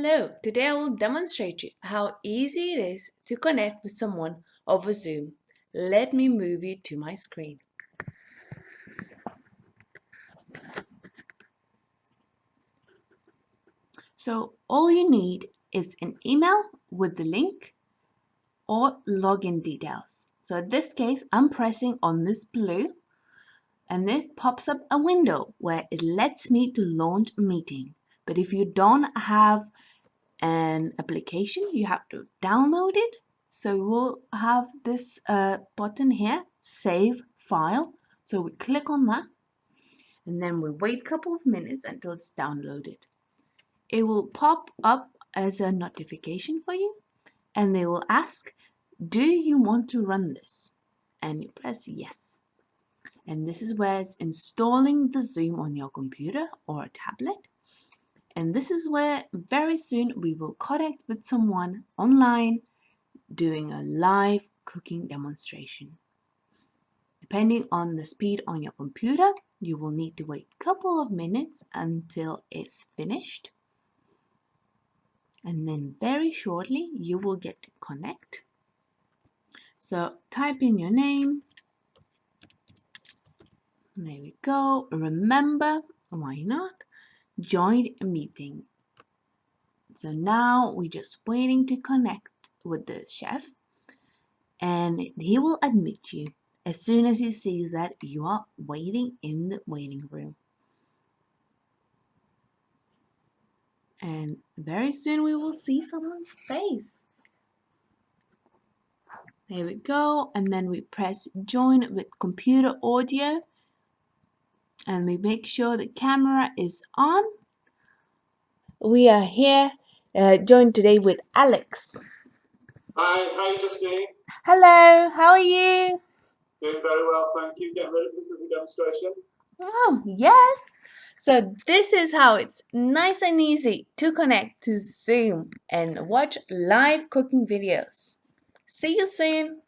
Hello, today I will demonstrate you how easy it is to connect with someone over Zoom. Let me move you to my screen. So all you need is an email with the link or login details. So in this case, I'm pressing on this blue and it pops up a window where it lets me to launch a meeting. But if you don't have an application, you have to download it. So we'll have this button here, save file. So we click on that and then we wait a couple of minutes until it's downloaded. It will pop up as a notification for you and they will ask, do you want to run this? And you press yes. And this is where it's installing the Zoom on your computer or a tablet. And this is where very soon we will connect with someone online doing a live cooking demonstration. Depending on the speed on your computer, you will need to wait a couple of minutes until it's finished. And then very shortly you will get to connect. So type in your name. There we go. Remember, why not? Join a meeting. So now we're just waiting to connect with the chef and he will admit you as soon as he sees that you are waiting in the waiting room. And very soon we will see someone's face. There we go. And then we press join with computer audio and we make sure the camera is on. We are here joined today with Alex. Hi, how are you just doing? Hello, how are you? Doing very well, thank you. Getting ready for the cooking demonstration. Oh, yes. So this is how it's nice and easy to connect to Zoom and watch live cooking videos. See you soon.